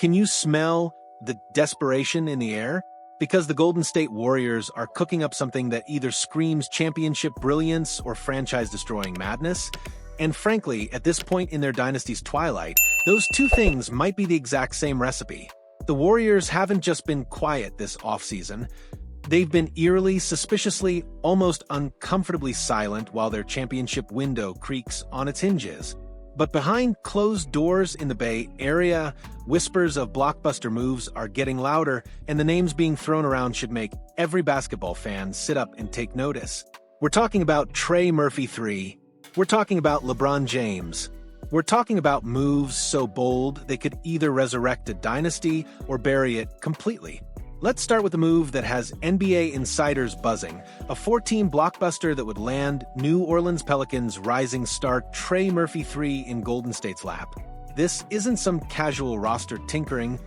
Can you smell the desperation in the air? Because the Golden State Warriors are cooking up something that either screams championship brilliance or franchise-destroying madness. And frankly, at this point in their dynasty's twilight, those two things might be the exact same recipe. The Warriors haven't just been quiet this offseason. They've been eerily, suspiciously, almost uncomfortably silent while their championship window creaks on its hinges. But behind closed doors in the Bay Area, whispers of blockbuster moves are getting louder, and the names being thrown around should make every basketball fan sit up and take notice. We're talking about Trey Murphy III. We're talking about LeBron James. We're talking about moves so bold they could either resurrect a dynasty or bury it completely. Let's start with a move that has NBA insiders buzzing, a 4-team blockbuster that would land New Orleans Pelicans rising star Trey Murphy III in Golden State's lap. This isn't some casual roster tinkering.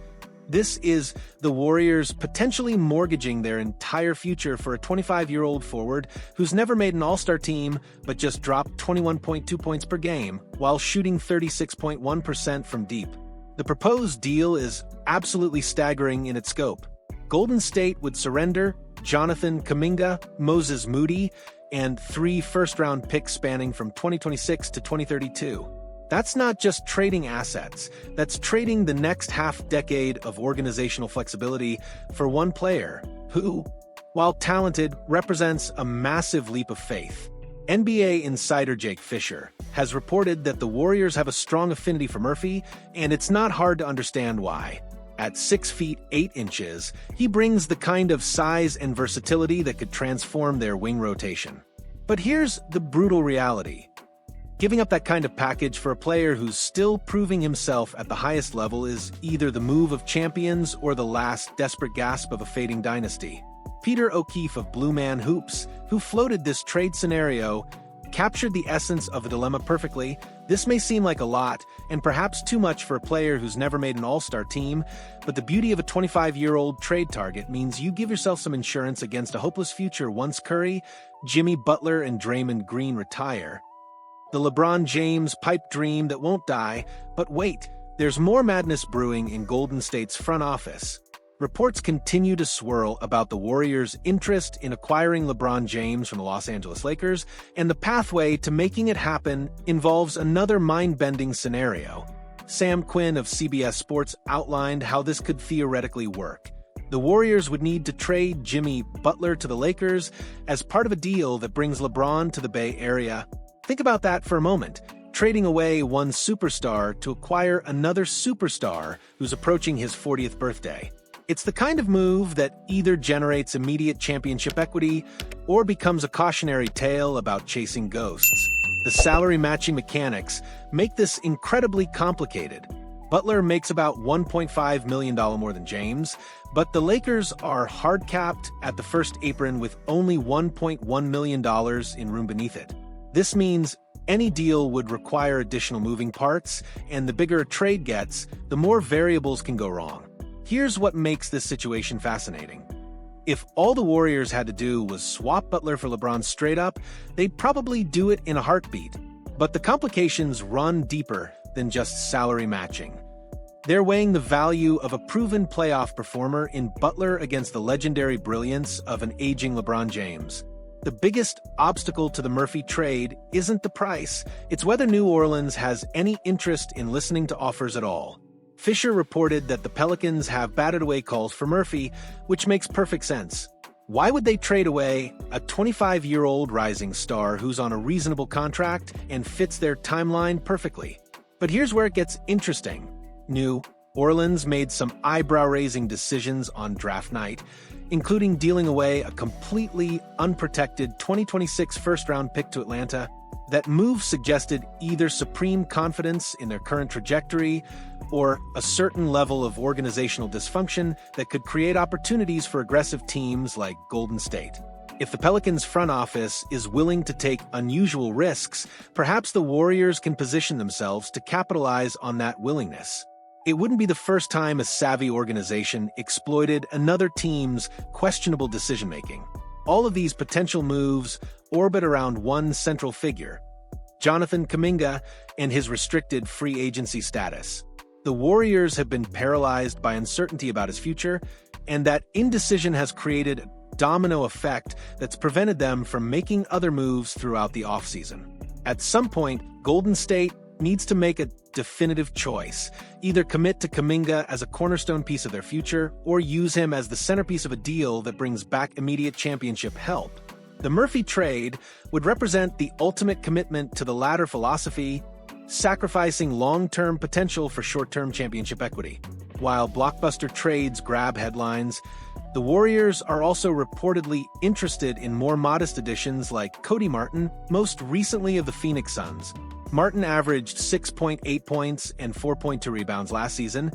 This is the Warriors potentially mortgaging their entire future for a 25-year-old forward who's never made an all-star team but just dropped 21.2 points per game while shooting 36.1% from deep. The proposed deal is absolutely staggering in its scope. Golden State would surrender Jonathan Kuminga, Moses Moody, and 3 first-round picks spanning from 2026 to 2032. That's not just trading assets, that's trading the next half-decade of organizational flexibility for one player who, while talented, represents a massive leap of faith. NBA insider Jake Fisher has reported that the Warriors have a strong affinity for Murphy, and it's not hard to understand why. At 6 feet 8 inches, he brings the kind of size and versatility that could transform their wing rotation. But here's the brutal reality. Giving up that kind of package for a player who's still proving himself at the highest level is either the move of champions or the last desperate gasp of a fading dynasty. Peter O'Keefe of Blue Man Hoops, who floated this trade scenario, captured the essence of the dilemma perfectly. This may seem like a lot, and perhaps too much for a player who's never made an all-star team, but the beauty of a 25-year-old trade target means you give yourself some insurance against a hopeless future once Curry, Jimmy Butler, and Draymond Green retire. The LeBron James pipe dream that won't die, but wait, there's more madness brewing in Golden State's front office. Reports continue to swirl about the Warriors' interest in acquiring LeBron James from the Los Angeles Lakers, and the pathway to making it happen involves another mind-bending scenario. Sam Quinn of CBS Sports outlined how this could theoretically work. The Warriors would need to trade Jimmy Butler to the Lakers as part of a deal that brings LeBron to the Bay Area. Think about that for a moment. Trading away one superstar to acquire another superstar who's approaching his 40th birthday. It's the kind of move that either generates immediate championship equity or becomes a cautionary tale about chasing ghosts. The salary matching mechanics make this incredibly complicated. Butler makes about $1.5 million more than James, but the Lakers are hard-capped at the first apron with only $1.1 million in room beneath it. This means any deal would require additional moving parts, and the bigger a trade gets, the more variables can go wrong. Here's what makes this situation fascinating. If all the Warriors had to do was swap Butler for LeBron straight up, they'd probably do it in a heartbeat. But the complications run deeper than just salary matching. They're weighing the value of a proven playoff performer in Butler against the legendary brilliance of an aging LeBron James. The biggest obstacle to the Murphy trade isn't the price, it's whether New Orleans has any interest in listening to offers at all. Fisher reported that the Pelicans have batted away calls for Murphy, which makes perfect sense. Why would they trade away a 25-year-old rising star who's on a reasonable contract and fits their timeline perfectly? But here's where it gets interesting. New Orleans made some eyebrow-raising decisions on draft night, including dealing away a completely unprotected 2026 first-round pick to Atlanta. That move suggested either supreme confidence in their current trajectory or a certain level of organizational dysfunction that could create opportunities for aggressive teams like Golden State. If the Pelicans' front office is willing to take unusual risks, perhaps the Warriors can position themselves to capitalize on that willingness. It wouldn't be the first time a savvy organization exploited another team's questionable decision-making. All of these potential moves orbit around one central figure, Jonathan Kuminga and his restricted free agency status. The Warriors have been paralyzed by uncertainty about his future, and that indecision has created a domino effect that's prevented them from making other moves throughout the offseason. At some point, Golden State needs to make a definitive choice. Either commit to Kuminga as a cornerstone piece of their future, or use him as the centerpiece of a deal that brings back immediate championship help. The Murphy trade would represent the ultimate commitment to the latter philosophy, sacrificing long-term potential for short-term championship equity. While blockbuster trades grab headlines, the Warriors are also reportedly interested in more modest additions like Cody Martin, most recently of the Phoenix Suns. Martin averaged 6.8 points and 4.2 rebounds last season,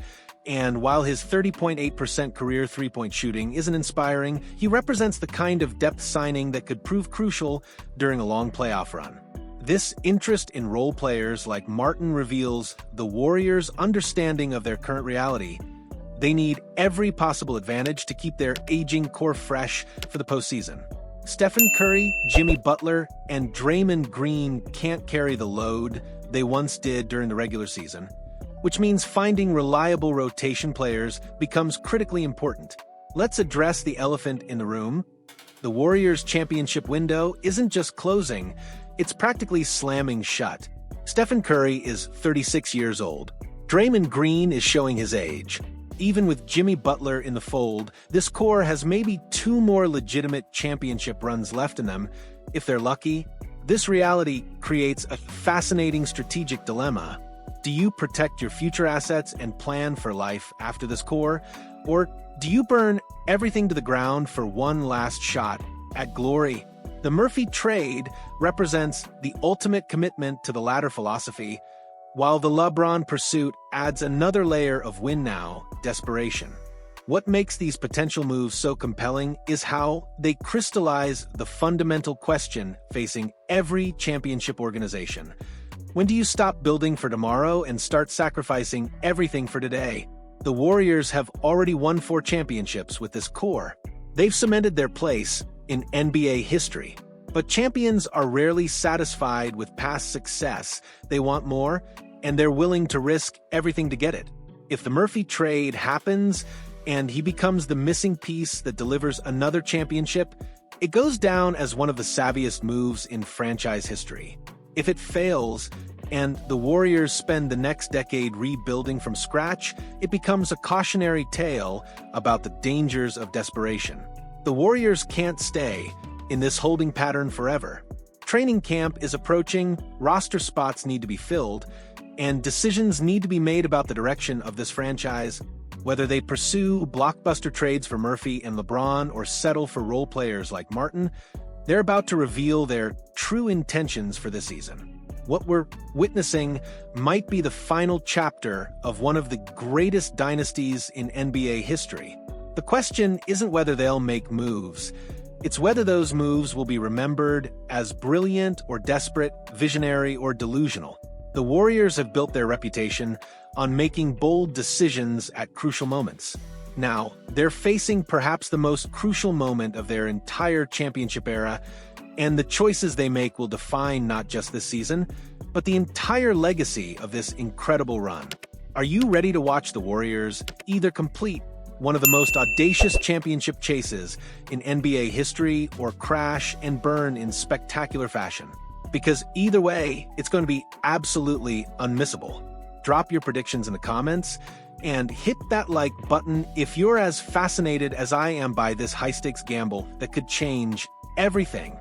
and while his 30.8% career three-point shooting isn't inspiring, he represents the kind of depth signing that could prove crucial during a long playoff run. This interest in role players like Martin reveals the Warriors' understanding of their current reality. They need every possible advantage to keep their aging core fresh for the postseason. Stephen Curry, Jimmy Butler, and Draymond Green can't carry the load they once did during the regular season, which means finding reliable rotation players becomes critically important. Let's address the elephant in the room. The Warriors' championship window isn't just closing, it's practically slamming shut. Stephen Curry is 36 years old. Draymond Green is showing his age. Even with Jimmy Butler in the fold, this core has maybe 2 more legitimate championship runs left in them, if they're lucky. This reality creates a fascinating strategic dilemma. Do you protect your future assets and plan for life after this core? Or do you burn everything to the ground for one last shot at glory? The Murphy trade represents the ultimate commitment to the latter philosophy, while the LeBron pursuit adds another layer of win-now desperation. What makes these potential moves so compelling is how they crystallize the fundamental question facing every championship organization. When do you stop building for tomorrow and start sacrificing everything for today? The Warriors have already won 4 championships with this core. They've cemented their place in NBA history. But champions are rarely satisfied with past success. They want more, and they're willing to risk everything to get it. If the Murphy trade happens, and he becomes the missing piece that delivers another championship, it goes down as one of the savviest moves in franchise history. If it fails, and the Warriors spend the next decade rebuilding from scratch, it becomes a cautionary tale about the dangers of desperation. The Warriors can't stay in this holding pattern forever. Training camp is approaching, roster spots need to be filled, and decisions need to be made about the direction of this franchise. Whether they pursue blockbuster trades for Murphy and LeBron or settle for role players like Martin, they're about to reveal their true intentions for this season. What we're witnessing might be the final chapter of one of the greatest dynasties in NBA history. The question isn't whether they'll make moves. It's whether those moves will be remembered as brilliant or desperate, visionary or delusional. The Warriors have built their reputation on making bold decisions at crucial moments. Now, they're facing perhaps the most crucial moment of their entire championship era, and the choices they make will define not just this season, but the entire legacy of this incredible run. Are you ready to watch the Warriors either complete one of the most audacious championship chases in NBA history or crash and burn in spectacular fashion? Because either way, it's going to be absolutely unmissable. Drop your predictions in the comments and hit that like button if you're as fascinated as I am by this high-stakes gamble that could change everything.